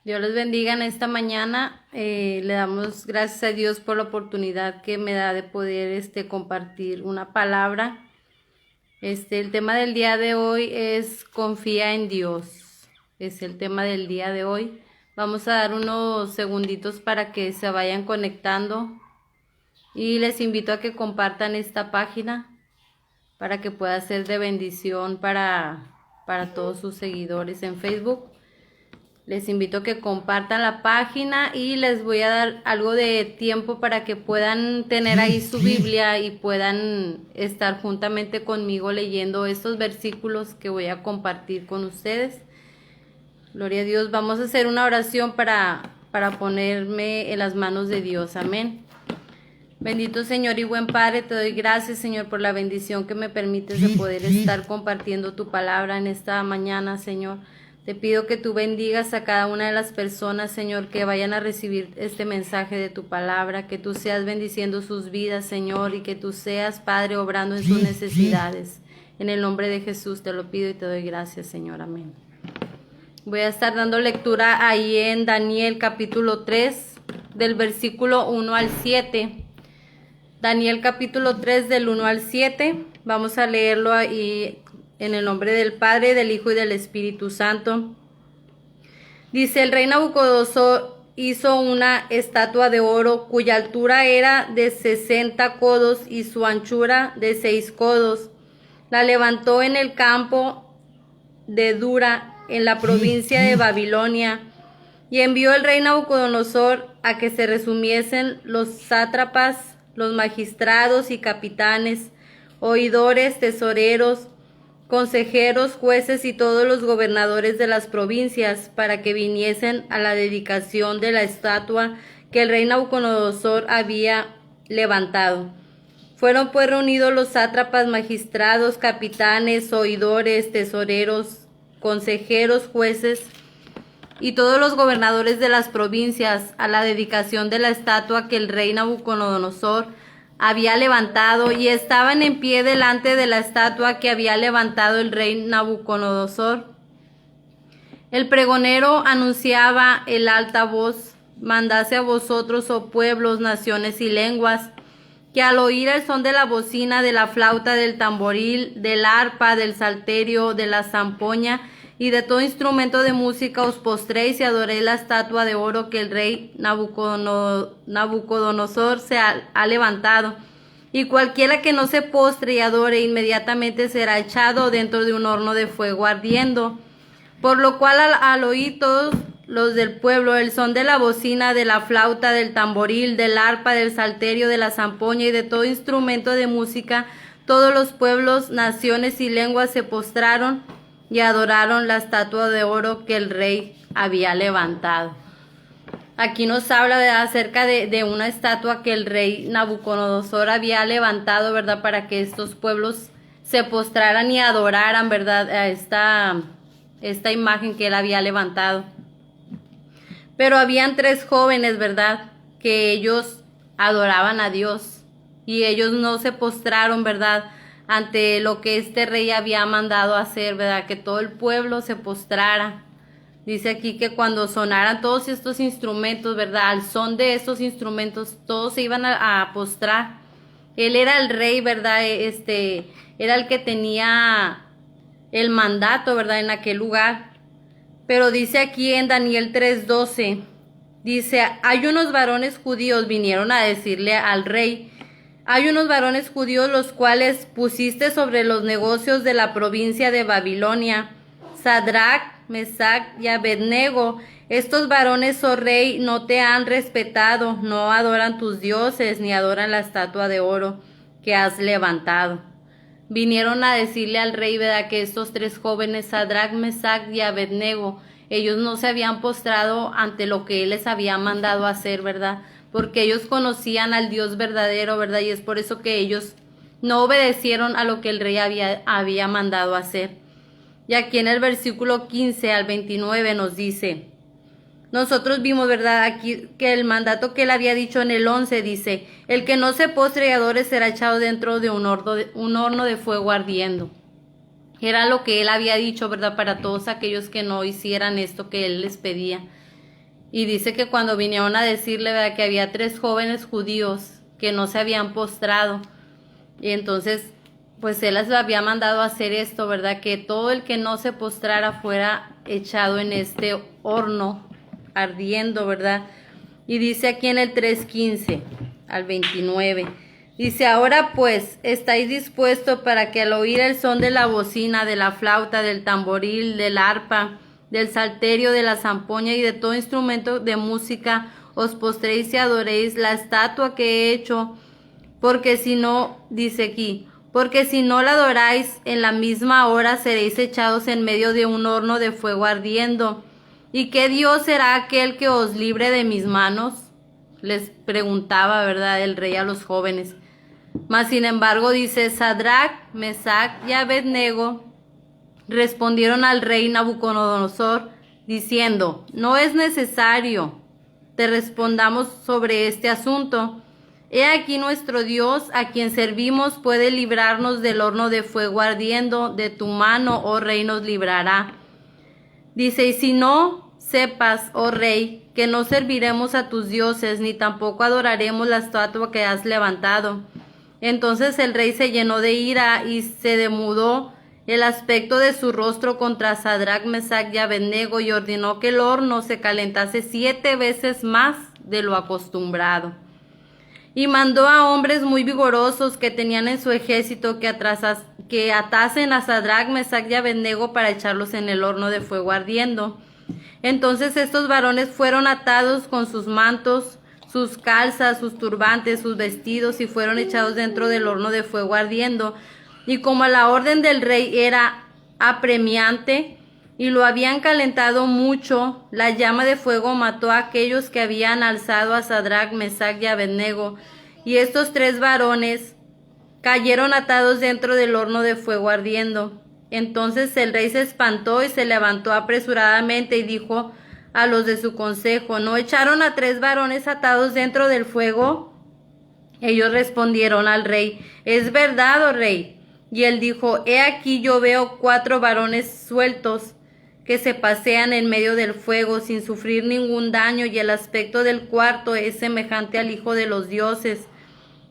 Dios les bendiga en esta mañana. Le damos gracias a Dios por la oportunidad que me da de poder compartir una palabra. El tema del día de hoy es confía en Dios. Es el tema del día de hoy. Vamos a dar unos segunditos para que se vayan conectando y les invito a que compartan esta página para que pueda ser de bendición para todos sus seguidores en Facebook. Les invito a que compartan la página y les voy a dar algo de tiempo para que puedan tener ahí su Biblia y puedan estar juntamente conmigo leyendo estos versículos que voy a compartir con ustedes. Gloria a Dios. Vamos a hacer una oración para ponerme en las manos de Dios. Amén. Bendito Señor y buen Padre, te doy gracias, Señor, por la bendición que me permites de poder estar compartiendo tu palabra en esta mañana, Señor. Te pido que tú bendigas a cada una de las personas, Señor, que vayan a recibir este mensaje de tu palabra, que tú seas bendiciendo sus vidas, Señor, y que tú seas, Padre, obrando en sus necesidades. En el nombre de Jesús te lo pido y te doy gracias, Señor. Amén. Voy a estar dando lectura ahí en Daniel capítulo 3, del versículo 1 al 7. Daniel capítulo 3 del 1 al 7. Vamos a leerlo ahí en el nombre del Padre, del Hijo y del Espíritu Santo. Dice: el rey Nabucodonosor hizo una estatua de oro cuya altura era de 60 codos y su anchura de 6 codos. La levantó en el campo de Dura, en la provincia de Babilonia, y envió el rey Nabucodonosor a que se resumiesen los sátrapas, los magistrados y capitanes, oidores, tesoreros, consejeros, jueces y todos los gobernadores de las provincias, para que viniesen a la dedicación de la estatua que el rey Nabucodonosor había levantado. Fueron pues reunidos los sátrapas, magistrados, capitanes, oidores, tesoreros, consejeros, jueces y todos los gobernadores de las provincias a la dedicación de la estatua que el rey Nabucodonosor había levantado, y estaban en pie delante de la estatua que había levantado el rey Nabucodonosor. El pregonero anunciaba el alta voz: mandase a vosotros, oh pueblos, naciones y lenguas, que al oír el son de la bocina, de la flauta, del tamboril, del arpa, del salterio, de la zampoña y de todo instrumento de música, os postréis y adoréis la estatua de oro que el rey Nabucodonosor se ha levantado. Y cualquiera que no se postre y adore, inmediatamente será echado dentro de un horno de fuego ardiendo. Por lo cual al oír todos los del pueblo el son de la bocina, de la flauta, del tamboril, del arpa, del salterio, de la zampoña y de todo instrumento de música, todos los pueblos, naciones y lenguas se postraron y adoraron la estatua de oro que el rey había levantado. Aquí nos habla acerca de una estatua que el rey Nabucodonosor había levantado, ¿verdad? Para que estos pueblos se postraran y adoraran, ¿verdad? A esta imagen que él había levantado. Pero habían 3 jóvenes, ¿verdad? Que ellos adoraban a Dios y ellos no se postraron, ¿verdad? Ante lo que este rey había mandado hacer, ¿verdad? Que todo el pueblo se postrara. Dice aquí que cuando sonaran todos estos instrumentos, ¿verdad? Al son de estos instrumentos, todos se iban a postrar. Él era el rey, ¿verdad? Era el que tenía el mandato, ¿verdad? En aquel lugar. Pero dice aquí en Daniel 3:12, dice: hay unos varones judíos, vinieron a decirle al rey: hay unos varones judíos los cuales pusiste sobre los negocios de la provincia de Babilonia, Sadrach, Mesach y Abednego. Estos varones, oh rey, no te han respetado, no adoran tus dioses, ni adoran la estatua de oro que has levantado. Vinieron a decirle al rey, ¿verdad? Que estos 3 jóvenes, Sadrach, Mesach y Abednego, ellos no se habían postrado ante lo que él les había mandado hacer, ¿verdad? Porque ellos conocían al Dios verdadero, ¿verdad? Y es por eso que ellos no obedecieron a lo que el rey había mandado hacer. Y aquí en el versículo 15 al 29 nos dice: nosotros vimos, ¿verdad? Aquí que el mandato que él había dicho en el 11 dice: el que no se postre y adore será echado dentro de un horno de fuego ardiendo. Era lo que él había dicho, ¿verdad? Para todos aquellos que no hicieran esto que él les pedía. Y dice que cuando vinieron a decirle, ¿verdad?, que había 3 jóvenes judíos que no se habían postrado. Y entonces, pues él les había mandado a hacer esto, ¿verdad? Que todo el que no se postrara fuera echado en este horno ardiendo, ¿verdad? Y dice aquí en el 3:15 al 29. Dice, ahora pues, ¿estáis dispuestos para que al oír el son de la bocina, de la flauta, del tamboril, del arpa, del salterio, de la zampoña y de todo instrumento de música, os postréis y adoréis la estatua que he hecho? Porque si no, dice aquí, porque si no la adoráis, en la misma hora seréis echados en medio de un horno de fuego ardiendo. ¿Y qué Dios será aquel que os libre de mis manos? Les preguntaba, ¿verdad?, el rey a los jóvenes. Mas sin embargo dice, Sadrach, Mesach y Abednego respondieron al rey Nabucodonosor, diciendo, no es necesario te respondamos sobre este asunto. He aquí nuestro Dios, a quien servimos, puede librarnos del horno de fuego ardiendo, de tu mano, oh rey, nos librará. Dice, y si no, sepas, oh rey, que no serviremos a tus dioses, ni tampoco adoraremos la estatua que has levantado. Entonces el rey se llenó de ira y se demudó el aspecto de su rostro contra Sadrach, Mesach y Abednego y ordenó que el horno se calentase 7 veces más de lo acostumbrado. Y mandó a hombres muy vigorosos que tenían en su ejército que atasen a Sadrach, Mesach y Abednego para echarlos en el horno de fuego ardiendo. Entonces estos varones fueron atados con sus mantos, sus calzas, sus turbantes, sus vestidos, y fueron echados dentro del horno de fuego ardiendo. Y como la orden del rey era apremiante y lo habían calentado mucho, la llama de fuego mató a aquellos que habían alzado a Sadrach, Mesach y Abednego. Y estos 3 varones cayeron atados dentro del horno de fuego ardiendo. Entonces el rey se espantó y se levantó apresuradamente y dijo a los de su consejo, ¿no echaron a 3 varones atados dentro del fuego? Ellos respondieron al rey, es verdad, oh rey. Y él dijo, he aquí yo veo 4 varones sueltos que se pasean en medio del fuego sin sufrir ningún daño, y el aspecto del cuarto es semejante al Hijo de los dioses.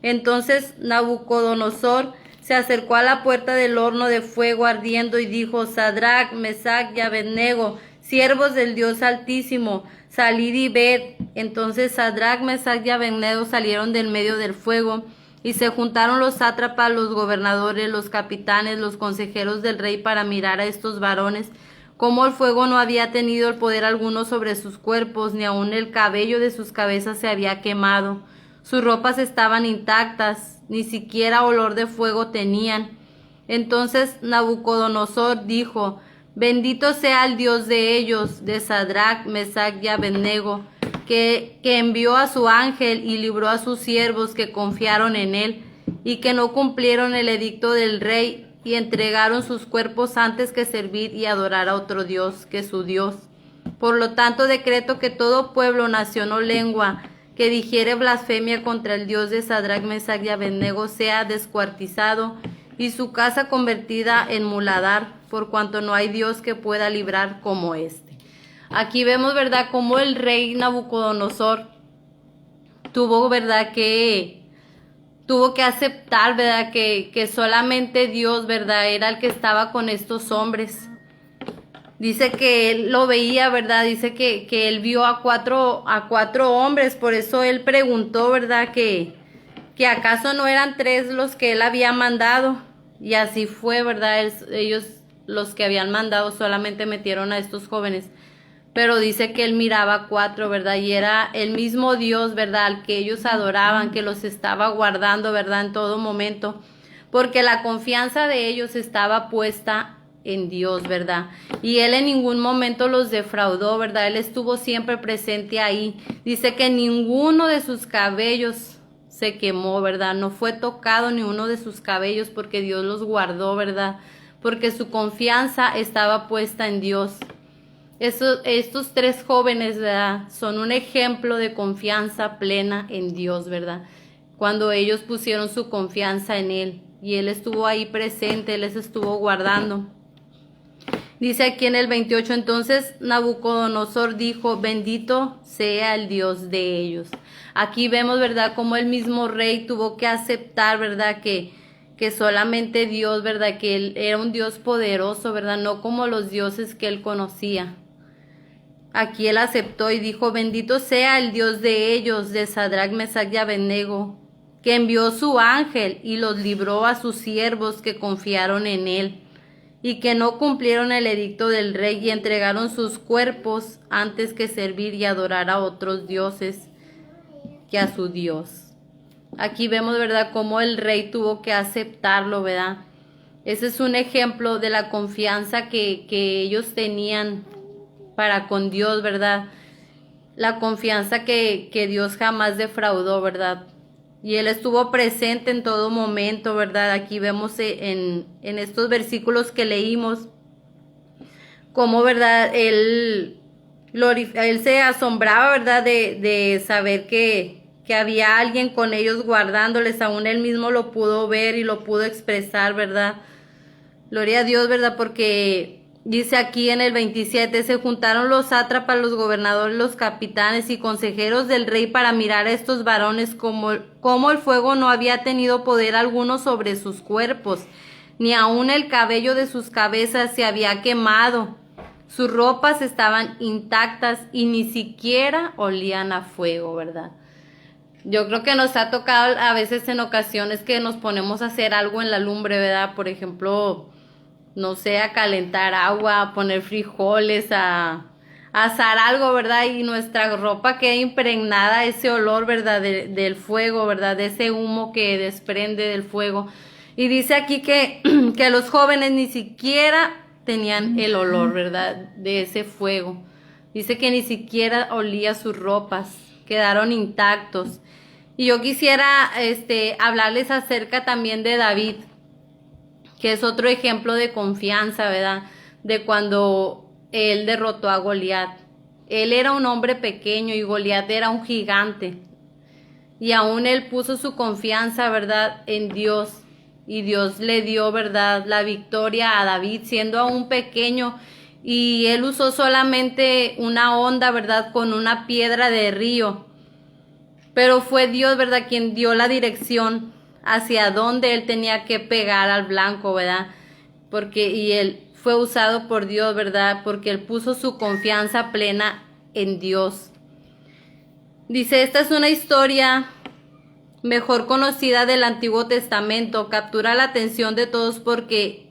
Entonces Nabucodonosor se acercó a la puerta del horno de fuego ardiendo y dijo, Sadrach, Mesach y Abednego, siervos del Dios Altísimo, salid y ved. Entonces Sadrach, Mesach y Abednego salieron del medio del fuego, y se juntaron los sátrapas, los gobernadores, los capitanes, los consejeros del rey para mirar a estos varones, como el fuego no había tenido el poder alguno sobre sus cuerpos, ni aun el cabello de sus cabezas se había quemado. Sus ropas estaban intactas, ni siquiera olor de fuego tenían. Entonces Nabucodonosor dijo, bendito sea el Dios de ellos, de Sadrach, Mesach y Abednego, que envió a su ángel y libró a sus siervos que confiaron en él, y que no cumplieron el edicto del rey, y entregaron sus cuerpos antes que servir y adorar a otro Dios que su Dios. Por lo tanto decreto que todo pueblo, nación o lengua que dijere blasfemia contra el Dios de Sadrach, Mesach y Abednego sea descuartizado, y su casa convertida en muladar, por cuanto no hay Dios que pueda librar como este. Aquí vemos, ¿verdad?, cómo el rey Nabucodonosor tuvo, ¿verdad?, que aceptar, ¿verdad?, que solamente Dios, ¿verdad?, era el que estaba con estos hombres. Dice que él lo veía, ¿verdad? Dice que él vio a cuatro hombres, por eso él preguntó, ¿verdad?, que acaso no eran 3 los que él había mandado. Y así fue, ¿verdad? Ellos, los que habían mandado, solamente metieron a estos jóvenes. Pero dice que él miraba 4, ¿verdad? Y era el mismo Dios, ¿verdad?, al que ellos adoraban, que los estaba guardando, ¿verdad?, en todo momento. Porque la confianza de ellos estaba puesta en Dios, ¿verdad? Y él en ningún momento los defraudó, ¿verdad? Él estuvo siempre presente ahí. Dice que ninguno de sus cabellos se quemó, ¿verdad? No fue tocado ni uno de sus cabellos, porque Dios los guardó, ¿verdad? Porque su confianza estaba puesta en Dios. Estos 3 jóvenes, ¿verdad?, son un ejemplo de confianza plena en Dios, ¿verdad? Cuando ellos pusieron su confianza en Él, y Él estuvo ahí presente, Él les estuvo guardando. Dice aquí en el 28, entonces Nabucodonosor dijo, bendito sea el Dios de ellos. Aquí vemos, ¿verdad?, cómo el mismo rey tuvo que aceptar, ¿verdad?, que solamente Dios, ¿verdad?, que él era un Dios poderoso, ¿verdad?, no como los dioses que él conocía. Aquí él aceptó y dijo, bendito sea el Dios de ellos, de Sadrach, Mesach y Abednego, que envió su ángel y los libró a sus siervos que confiaron en él, y que no cumplieron el edicto del rey y entregaron sus cuerpos antes que servir y adorar a otros dioses que a su Dios. Aquí vemos, ¿verdad?, cómo el rey tuvo que aceptarlo, ¿verdad? Ese es un ejemplo de la confianza que ellos tenían para con Dios, ¿verdad? La confianza que Dios jamás defraudó, ¿verdad? Y Él estuvo presente en todo momento, ¿verdad? Aquí vemos en estos versículos que leímos, cómo, ¿verdad? Él se asombraba, ¿verdad? De saber que había alguien con ellos guardándoles, aún Él mismo lo pudo ver y lo pudo expresar, ¿verdad? Gloria a Dios, ¿verdad? Porque dice aquí en el 27, se juntaron los sátrapas, los gobernadores, los capitanes y consejeros del rey para mirar a estos varones como el fuego no había tenido poder alguno sobre sus cuerpos, ni aun el cabello de sus cabezas se había quemado. Sus ropas estaban intactas y ni siquiera olían a fuego, ¿verdad? Yo creo que nos ha tocado a veces en ocasiones que nos ponemos a hacer algo en la lumbre, ¿verdad? Por ejemplo, no sé, a calentar agua, a poner frijoles, a asar algo, ¿verdad? Y nuestra ropa queda impregnada ese olor, ¿verdad? Del fuego, ¿verdad? De ese humo que desprende del fuego. Y dice aquí que los jóvenes ni siquiera tenían el olor, ¿verdad? De ese fuego. Dice que ni siquiera olía sus ropas, quedaron intactos. Y yo quisiera hablarles acerca también de David, que es otro ejemplo de confianza, ¿verdad? De cuando él derrotó a Goliat. Él era un hombre pequeño y Goliat era un gigante. Y aún él puso su confianza, ¿verdad?, en Dios. Y Dios le dio, ¿verdad?, la victoria a David siendo aún pequeño. Y él usó solamente una honda, ¿verdad?, con una piedra de río. Pero fue Dios, ¿verdad?, quien dio la dirección hacia dónde él tenía que pegar al blanco, ¿verdad? Y él fue usado por Dios, ¿verdad? Porque él puso su confianza plena en Dios. Dice, esta es una historia mejor conocida del Antiguo Testamento. Captura la atención de todos porque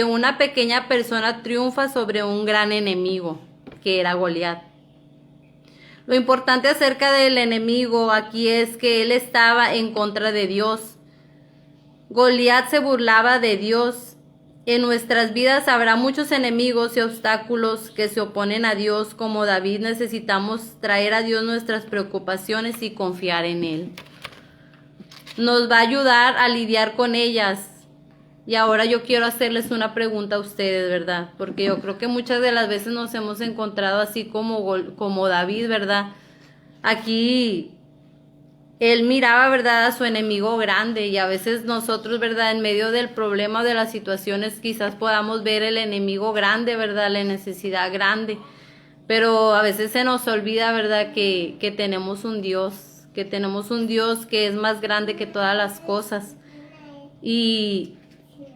una pequeña persona triunfa sobre un gran enemigo, que era Goliat. Lo importante acerca del enemigo aquí es que él estaba en contra de Dios. Goliat se burlaba de Dios. En nuestras vidas habrá muchos enemigos y obstáculos que se oponen a Dios. Como David, necesitamos traer a Dios nuestras preocupaciones y confiar en Él. Nos va a ayudar a lidiar con ellas. Y ahora yo quiero hacerles una pregunta a ustedes, ¿verdad? Porque yo creo que muchas de las veces nos hemos encontrado así como David, ¿verdad? Aquí él miraba, ¿verdad?, a su enemigo grande, y a veces nosotros, ¿verdad?, en medio del problema o de las situaciones quizás podamos ver el enemigo grande, ¿verdad?, la necesidad grande. Pero a veces se nos olvida, ¿verdad?, que tenemos un Dios, que es más grande que todas las cosas. Y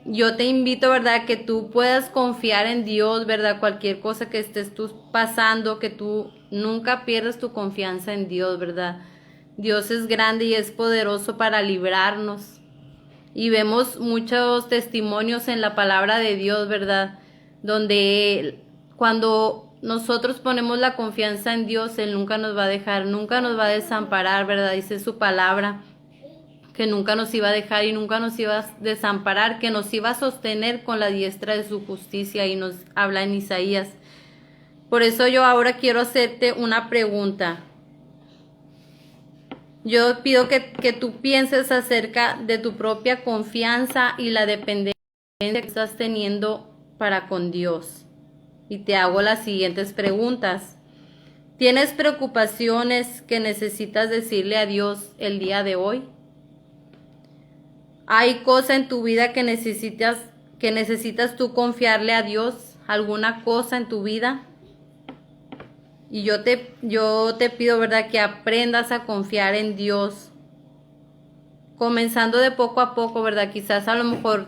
yo te invito, ¿verdad?, que tú puedas confiar en Dios, ¿verdad? Cualquier cosa que estés tú pasando, que tú nunca pierdas tu confianza en Dios, ¿verdad? Dios es grande y es poderoso para librarnos. Y vemos muchos testimonios en la palabra de Dios, ¿verdad? Donde cuando nosotros ponemos la confianza en Dios, Él nunca nos va a dejar, nunca nos va a desamparar, ¿verdad? Dice su palabra que nunca nos iba a dejar y nunca nos iba a desamparar, que nos iba a sostener con la diestra de su justicia, y nos habla en Isaías. Por eso yo ahora quiero hacerte una pregunta. Yo pido que tú pienses acerca de tu propia confianza y la dependencia que estás teniendo para con Dios. Y te hago las siguientes preguntas. ¿Tienes preocupaciones que necesitas decirle a Dios el día de hoy? ¿Hay cosa en tu vida que necesitas tú confiarle a Dios? alguna cosa en tu vida. Y yo te pido, ¿verdad?, que aprendas a confiar en Dios. Comenzando de poco a poco, ¿verdad? Quizás a lo mejor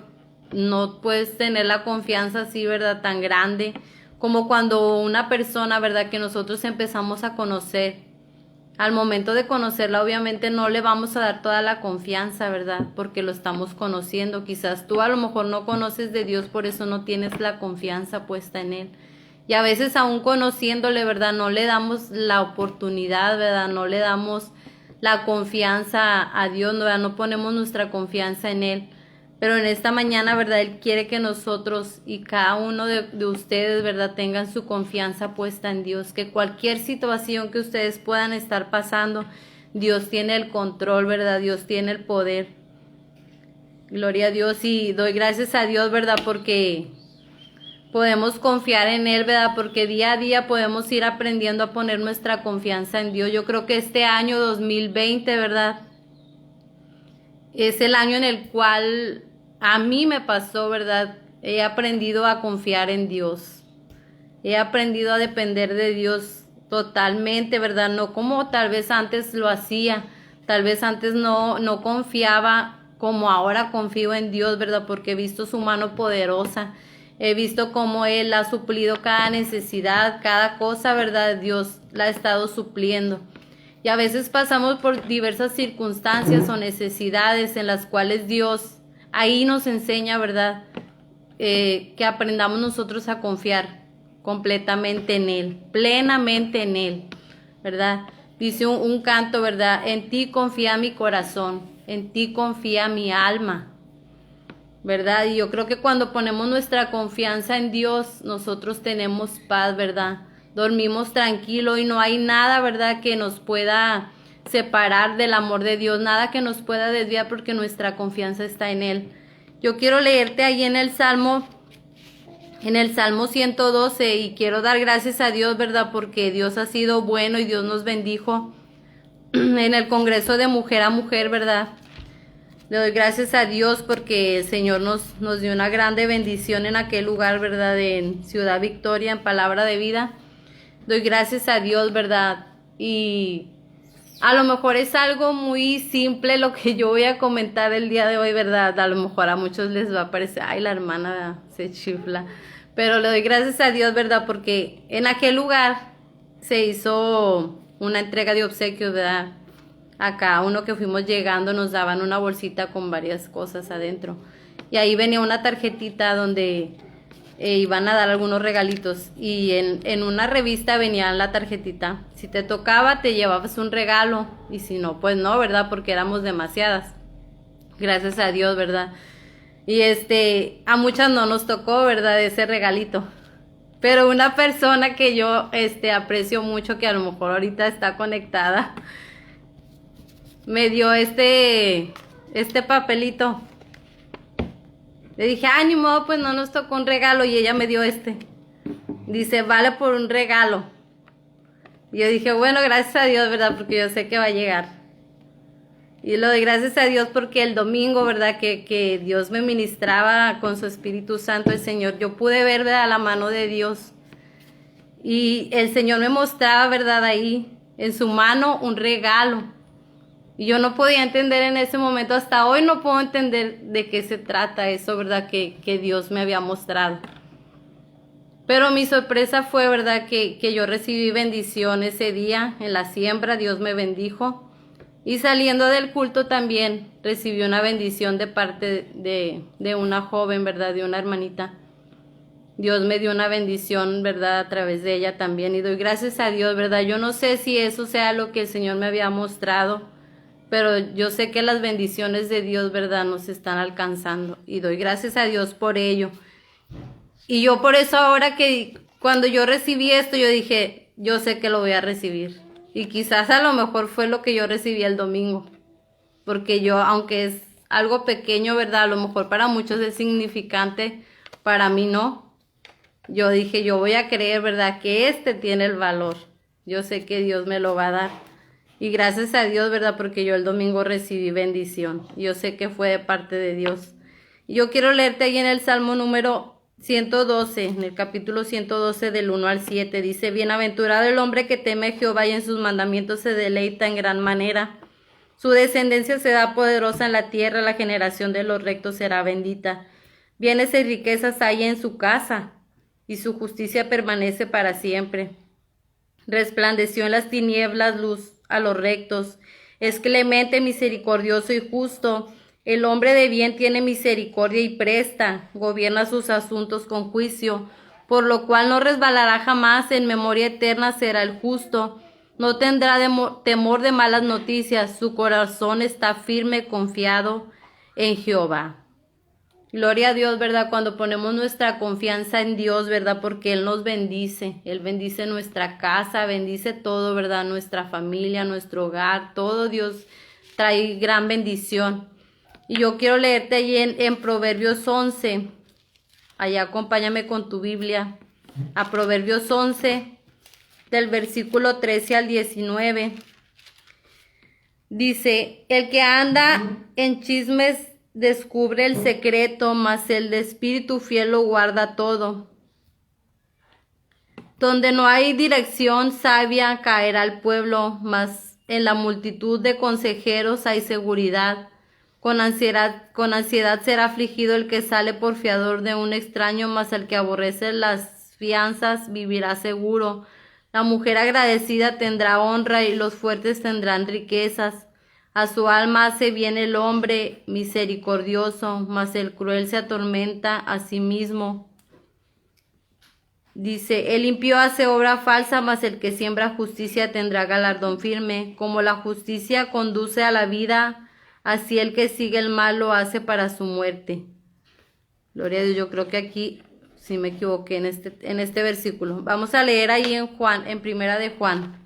no puedes tener la confianza así, ¿verdad?, tan grande como cuando una persona, ¿verdad?, que nosotros empezamos a conocer. Al momento de conocerla, obviamente no le vamos a dar toda la confianza, ¿verdad? Porque lo estamos conociendo. Quizás tú a lo mejor no conoces de Dios, por eso no tienes la confianza puesta en Él. Y a veces aún conociéndole, ¿verdad?, no le damos la oportunidad, ¿verdad? No le damos la confianza a Dios, ¿verdad? No ponemos nuestra confianza en Él. Pero en esta mañana, ¿verdad?, Él quiere que nosotros y cada uno de ustedes, ¿verdad?, tengan su confianza puesta en Dios. Que cualquier situación que ustedes puedan estar pasando, Dios tiene el control, ¿verdad? Dios tiene el poder. Gloria a Dios, y doy gracias a Dios, ¿verdad?, porque podemos confiar en Él, ¿verdad? Porque día a día podemos ir aprendiendo a poner nuestra confianza en Dios. Yo creo que este año 2020, ¿verdad?, es el año en el cual a mí me pasó, ¿verdad? He aprendido a confiar en Dios. He aprendido a depender de Dios totalmente, ¿verdad? No como tal vez antes lo hacía. Tal vez antes no confiaba como ahora confío en Dios, ¿verdad? Porque he visto su mano poderosa. He visto cómo Él ha suplido cada necesidad, cada cosa, ¿verdad? Dios la ha estado supliendo. Y a veces pasamos por diversas circunstancias o necesidades en las cuales Dios ahí nos enseña, ¿verdad? Que aprendamos nosotros a confiar completamente en Él, plenamente en Él, ¿verdad? Dice un canto, ¿verdad? En ti confía mi corazón, en ti confía mi alma, ¿verdad? Y yo creo que cuando ponemos nuestra confianza en Dios, nosotros tenemos paz, ¿verdad? Dormimos tranquilo y no hay nada, ¿verdad?, que nos pueda separar del amor de Dios, nada que nos pueda desviar porque nuestra confianza está en Él. Yo quiero leerte ahí en el Salmo 112, y quiero dar gracias a Dios, ¿verdad?, porque Dios ha sido bueno y Dios nos bendijo en el Congreso de Mujer a Mujer, ¿verdad? Le doy gracias a Dios porque el Señor nos dio una grande bendición en aquel lugar, ¿verdad?, en Ciudad Victoria, en Palabra de Vida. Doy gracias a Dios, ¿verdad? Y a lo mejor es algo muy simple lo que yo voy a comentar el día de hoy, ¿verdad? A lo mejor a muchos les va a parecer, ay, la hermana se chifla. Pero le doy gracias a Dios, ¿verdad? Porque en aquel lugar se hizo una entrega de obsequios, ¿verdad? A cada uno que fuimos llegando nos daban una bolsita con varias cosas adentro. Y ahí venía una tarjetita donde iban a dar algunos regalitos, y en una revista venía la tarjetita. Si te tocaba te llevabas un regalo, y si no, pues no, ¿verdad? Porque éramos demasiadas. Gracias a Dios, ¿verdad? Y a muchas no nos tocó, ¿verdad?, ese regalito. Pero una persona que yo aprecio mucho, que a lo mejor ahorita está conectada, me dio este papelito. Le dije, ni modo, pues no nos tocó un regalo, y ella me dio Dice, vale por un regalo. Y yo dije, bueno, gracias a Dios, ¿verdad? Porque yo sé que va a llegar. Y lo doy gracias a Dios porque el domingo, ¿verdad?, que Dios me ministraba con su Espíritu Santo, el Señor, yo pude ver, ¿verdad?, la mano de Dios. Y el Señor me mostraba, ¿verdad?, ahí en su mano un regalo. Y yo no podía entender en ese momento, hasta hoy no puedo entender de qué se trata eso, ¿verdad?, que Dios me había mostrado. Pero mi sorpresa fue, ¿verdad?, que yo recibí bendición ese día en la siembra. Dios me bendijo. Y saliendo del culto también recibí una bendición de parte de una joven, ¿verdad?, de una hermanita. Dios me dio una bendición, ¿verdad?, a través de ella también. Y doy gracias a Dios, ¿verdad? Yo no sé si eso sea lo que el Señor me había mostrado, pero yo sé que las bendiciones de Dios, ¿verdad?, nos están alcanzando. Y doy gracias a Dios por ello. Y yo por eso ahora que cuando yo recibí esto, yo dije, yo sé que lo voy a recibir. Y quizás a lo mejor fue lo que yo recibí el domingo. Porque yo, aunque es algo pequeño, ¿verdad?, a lo mejor para muchos es significante, para mí no. Yo dije, yo voy a creer, ¿verdad?, que tiene el valor. Yo sé que Dios me lo va a dar. Y gracias a Dios, ¿verdad?, porque yo el domingo recibí bendición. Yo sé que fue de parte de Dios. Y yo quiero leerte ahí en el Salmo número 112, en el capítulo 112 del 1 al 7, dice: Bienaventurado el hombre que teme a Jehová y en sus mandamientos se deleita en gran manera. Su descendencia será poderosa en la tierra, la generación de los rectos será bendita. Bienes y riquezas hay en su casa, y su justicia permanece para siempre. Resplandeció en las tinieblas luz a los rectos. Es clemente, misericordioso y justo. El hombre de bien tiene misericordia y presta, gobierna sus asuntos con juicio, por lo cual no resbalará jamás, en memoria eterna será el justo. No tendrá temor de malas noticias, su corazón está firme, confiado en Jehová. Gloria a Dios, ¿verdad? Cuando ponemos nuestra confianza en Dios, ¿verdad? Porque Él nos bendice. Él bendice nuestra casa, bendice todo, ¿verdad? Nuestra familia, nuestro hogar, todo Dios trae gran bendición. Y yo quiero leerte allí en Proverbios 11. Allá acompáñame con tu Biblia. A Proverbios 11, del versículo 13 al 19. Dice: el que anda en chismes descubre el secreto, mas el de espíritu fiel lo guarda todo. Donde no hay dirección sabia caerá el pueblo, mas en la multitud de consejeros hay seguridad. Con ansiedad será afligido el que sale por fiador de un extraño, mas el que aborrece las fianzas vivirá seguro. La mujer agradecida tendrá honra y los fuertes tendrán riquezas. A su alma hace bien el hombre misericordioso, mas el cruel se atormenta a sí mismo. Dice: el impío hace obra falsa, mas el que siembra justicia tendrá galardón firme. Como la justicia conduce a la vida, así el que sigue el mal lo hace para su muerte. Gloria a Dios. Yo creo que aquí sí me equivoqué en este versículo. Vamos a leer ahí en Juan, en Primera de Juan.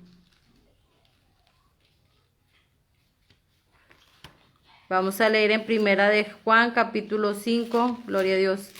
Vamos a leer en Primera de Juan, capítulo 5. Gloria a Dios.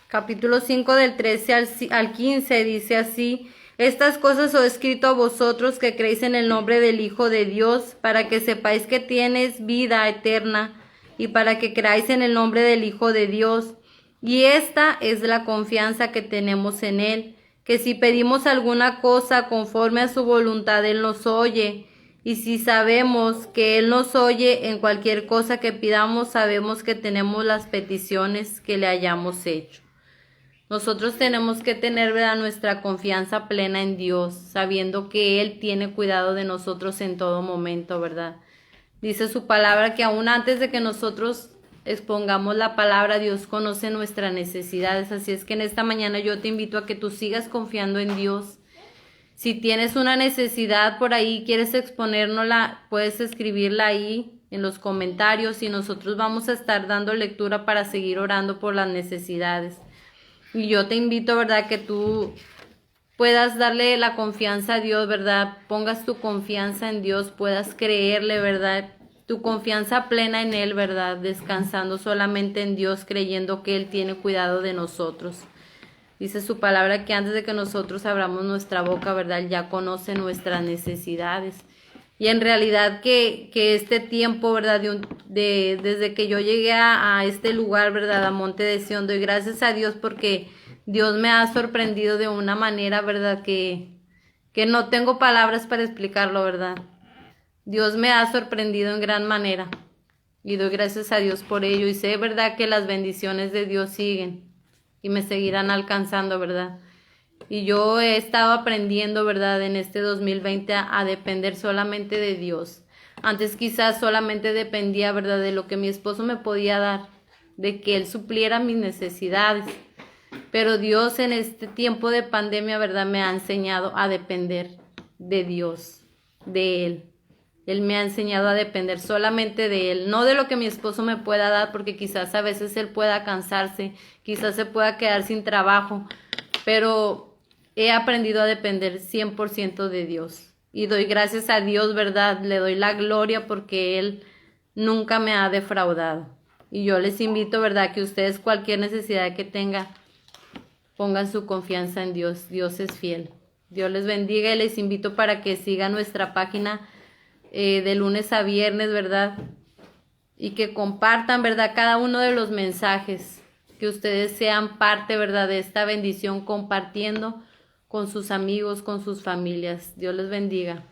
Capítulo 5 del 13 al 15 dice así: estas cosas os he escrito a vosotros que creéis en el nombre del Hijo de Dios, para que sepáis que tienes vida eterna, y para que creáis en el nombre del Hijo de Dios. Y esta es la confianza que tenemos en Él, que si pedimos alguna cosa conforme a su voluntad, Él nos oye. Y si sabemos que Él nos oye en cualquier cosa que pidamos, sabemos que tenemos las peticiones que le hayamos hecho. Nosotros tenemos que tener, ¿verdad?, nuestra confianza plena en Dios, sabiendo que Él tiene cuidado de nosotros en todo momento, ¿verdad? Dice su palabra que aún antes de que nosotros expongamos la palabra, Dios conoce nuestras necesidades. Así es que en esta mañana yo te invito a que tú sigas confiando en Dios. Si tienes una necesidad por ahí, quieres exponérnosla, puedes escribirla ahí en los comentarios y nosotros vamos a estar dando lectura para seguir orando por las necesidades. Y yo te invito, ¿verdad?, que tú puedas darle la confianza a Dios, ¿verdad? Pongas tu confianza en Dios, puedas creerle, ¿verdad? Tu confianza plena en Él, ¿verdad? Descansando solamente en Dios, creyendo que Él tiene cuidado de nosotros. Dice su palabra que antes de que nosotros abramos nuestra boca, ¿verdad?, Él ya conoce nuestras necesidades. Y en realidad que este tiempo, ¿verdad?, desde que yo llegué a este lugar, ¿verdad?, a Monte de Sión, doy gracias a Dios porque Dios me ha sorprendido de una manera, ¿verdad?, que no tengo palabras para explicarlo, ¿verdad? Dios me ha sorprendido en gran manera y doy gracias a Dios por ello. Y sé, ¿verdad?, que las bendiciones de Dios siguen y me seguirán alcanzando, ¿verdad? Y yo he estado aprendiendo, ¿verdad?, en este 2020 a depender solamente de Dios. Antes quizás solamente dependía, ¿verdad?, de lo que mi esposo me podía dar, de que Él supliera mis necesidades. Pero Dios en este tiempo de pandemia, ¿verdad?, me ha enseñado a depender de Dios, de Él. Él me ha enseñado a depender solamente de Él, no de lo que mi esposo me pueda dar, porque quizás a veces él pueda cansarse, quizás se pueda quedar sin trabajo, pero he aprendido a depender 100% de Dios. Y doy gracias a Dios, ¿verdad? Le doy la gloria porque Él nunca me ha defraudado. Y yo les invito, ¿verdad?, que ustedes cualquier necesidad que tengan, pongan su confianza en Dios. Dios es fiel. Dios les bendiga y les invito para que sigan nuestra página de lunes a viernes, ¿verdad? Y que compartan, ¿verdad? Cada uno de los mensajes, que ustedes sean parte, ¿verdad? De esta bendición compartiendo con sus amigos, con sus familias. Dios les bendiga.